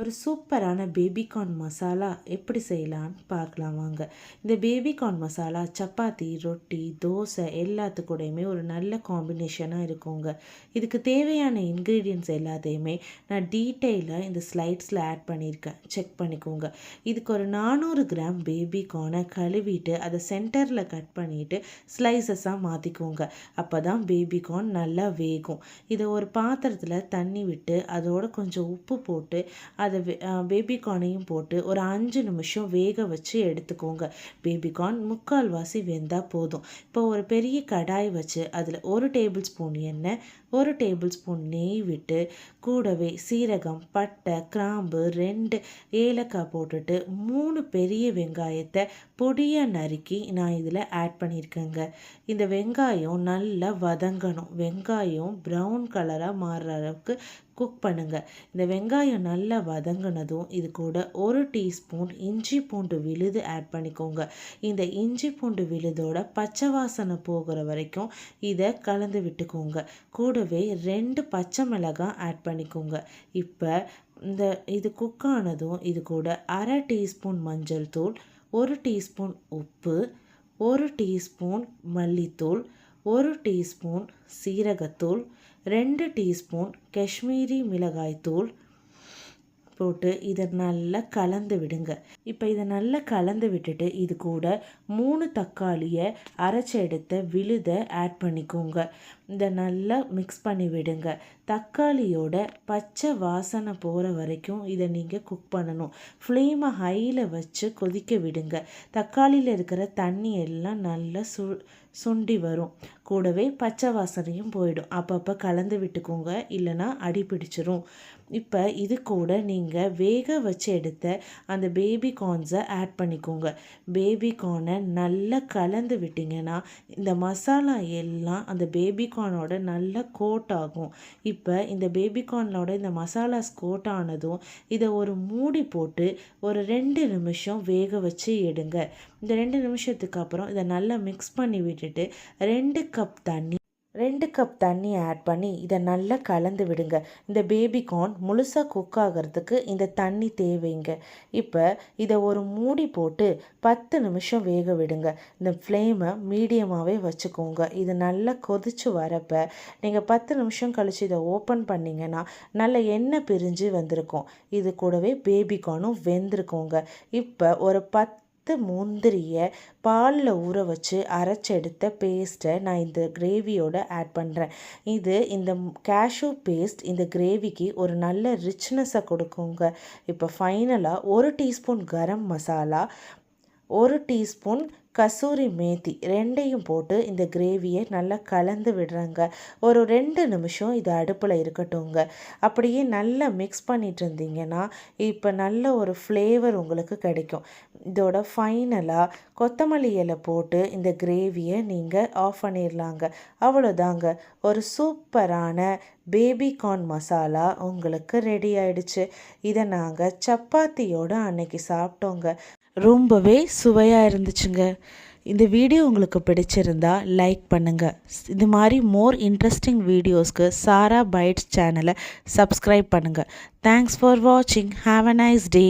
ஒரு சூப்பரான பேபிகார்ன் மசாலா எப்படி செய்யலான்னு பார்க்கலாம் வாங்க. இந்த பேபிகார்ன் மசாலா சப்பாத்தி, ரொட்டி, தோசை எல்லாத்துக்கூடையுமே ஒரு நல்ல காம்பினேஷனாக இருக்குங்க. இதுக்கு தேவையான இன்க்ரீடியன்ட்ஸ் எல்லாத்தையுமே நான் டீட்டெயிலாக இந்த ஸ்லைட்ஸில் ஆட் பண்ணியிருக்கேன், செக் பண்ணிக்கோங்க. இதுக்கு ஒரு 400 கிராம் பேபிகார்னை கழுவிட்டு அதை சென்டரில் கட் பண்ணிவிட்டு ஸ்லைசஸாக மாற்றிக்கோங்க. அப்போ தான் பேபிகார்ன் நல்லா வேகும். இதை ஒரு பாத்திரத்தில் தண்ணி விட்டு அதோட கொஞ்சம் உப்பு போட்டு அதை பேபிகார்னையும் போட்டு ஒரு 5 நிமிஷம் வேக வச்சு எடுத்துக்கோங்க. பேபிகார்ன் முக்கால்வாசி வெந்தால் போதும். இப்போ ஒரு பெரிய கடாய் வச்சு அதில் 1 டேபிள் ஸ்பூன் எண்ணெய், 1 டேபிள் ஸ்பூன் நெய் விட்டு கூடவே சீரகம், பட்டை, கிராம்பு, 2 ஏலக்காய் போட்டுட்டு 3 பெரிய வெங்காயத்தை பொடியாக நறுக்கி நான் இதில் ஆட் பண்ணியிருக்கேங்க. இந்த வெங்காயம் நல்லா வதங்கணும். வெங்காயம் ப்ரௌன் கலராக மாறுற அளவுக்கு குக் பண்ணுங்கள். இந்த வெங்காயம் நல்லா வதங்கினதும் இது கூட 1 டீஸ்பூன் இஞ்சி பூண்டு விழுது ஆட் பண்ணிக்கோங்க. இந்த இஞ்சி பூண்டு விழுதோட பச்சை வாசனை போகிற வரைக்கும் இதை கலந்து விட்டுக்கோங்க. கூடவே 2 பச்சை மிளகாய் ஆட் பண்ணிக்கோங்க. இப்போ இது குக் ஆனதும் இது கூட 1/2 டீஸ்பூன் மஞ்சள் தூள், 1 டீஸ்பூன் உப்பு, 1 டீஸ்பூன் மல்லித்தூள், 1 டீஸ்பூன் சீரகத்தூள், 2 டீஸ்பூன் காஷ்மீரி மிளகாய்த்தூள் போட்டு இதை நல்லா கலந்து விடுங்க. இப்போ இதை நல்லா கலந்து விட்டுட்டு இது கூட 3 தக்காளியை அரைச்சி எடுத்த விழுதை ஆட் பண்ணிக்கோங்க. இதை நல்லா மிக்ஸ் பண்ணி விடுங்க. தக்காளியோட பச்சை வாசனை போகிற வரைக்கும் இதை நீங்கள் குக் பண்ணணும். ஃப்ளேமை ஹையில் வச்சு கொதிக்க விடுங்க. தக்காளியில் இருக்கிற தண்ணி எல்லாம் நல்லா சுண்டி வரும். கூடவே பச்சை வாசனையும் போயிடும். அப்பப்போ கலந்து விட்டுக்கோங்க, இல்லைனா அடி பிடிச்சிரும். இப்போ இது கூட நீங்கள் வேக வச்சு எடுத்த அந்த பேபிகார்ன்ஸை ஆட் பண்ணிக்கோங்க. பேபிகார்னை நல்லா கலந்து விட்டிங்கன்னா இந்த மசாலா எல்லாம் அந்த பேபிகார்னோட நல்லா கோட் ஆகும். இப்போ இந்த பேபிகார்னோட இந்த மசாலாஸ் கோட் ஆனதும் இதை ஒரு மூடி போட்டு ஒரு 2 நிமிஷம் வேக வச்சு எடுங்க. இந்த 2 நிமிஷத்துக்கு அப்புறம் இதை நல்லா மிக்ஸ் பண்ணி விட்டுட்டு 2 கப் தண்ணி ஆட் பண்ணி இதை நல்லா கலந்து விடுங்க. இந்த பேபிகார்ன் முழுசாக குக் ஆகிறதுக்கு இந்த தண்ணி தேவைங்க. இப்போ இதை ஒரு மூடி போட்டு 10 நிமிஷம் வேக விடுங்க. இந்த ஃப்ளேமை மீடியமாகவே வச்சுக்கோங்க. இது நல்லா கொதித்து வரப்போ நீங்கள் 10 நிமிஷம் கழித்து இதை ஓப்பன் பண்ணிங்கன்னா நல்ல எண்ணெய் பிரிஞ்சு வந்திருக்கும். இது கூடவே பேபிகார்னும் வெந்திருக்கோங்க. இப்போ ஒரு 10 முந்திரியை பாலில் ஊற வச்சு அரைச்செடுத்த பேஸ்ட்டை நான் இந்த கிரேவியோட ஆட் பண்ணுறேன். இந்த கேஷ்யூ பேஸ்ட் இந்த கிரேவிக்கு ஒரு நல்ல ரிச்னஸை கொடுக்குங்க. இப்போ ஃபைனலாக 1 டீஸ்பூன் கரம் மசாலா, 1 டீஸ்பூன் கசூரி மேத்தி 2யும் போட்டு இந்த கிரேவியை நல்லா கலந்து விடுறாங்க. ஒரு 2 நிமிஷம் இது அடுப்பில் இருக்கட்டுங்க. அப்படியே நல்லா மிக்ஸ் பண்ணிட்டு இருந்தீங்கன்னா இப்போ நல்ல ஒரு ஃப்ளேவர் உங்களுக்கு கிடைக்கும். இதோட ஃபைனலாக கொத்தமல்லி இலை போட்டு இந்த கிரேவியை நீங்கள் ஆஃப் பண்ணிடலாங்க. அவ்வளோதாங்க, ஒரு சூப்பரான பேபிகார்ன் மசாலா உங்களுக்கு ரெடி ஆயிடுச்சு. இதை நாங்கள் சப்பாத்தியோட அன்னைக்கு சாப்பிட்டோங்க. ரொம்பவே சுவையாக இருந்துச்சுங்க. இந்த வீடியோ உங்களுக்கு பிடிச்சிருந்தா லைக் பண்ணுங்கள். இது மாதிரி மோர் இன்ட்ரெஸ்டிங் வீடியோஸ்க்கு சாரா பைட்ஸ் சேனலை சப்ஸ்கிரைப் பண்ணுங்கள். தேங்க்ஸ் ஃபார் வாட்சிங். Have a nice day.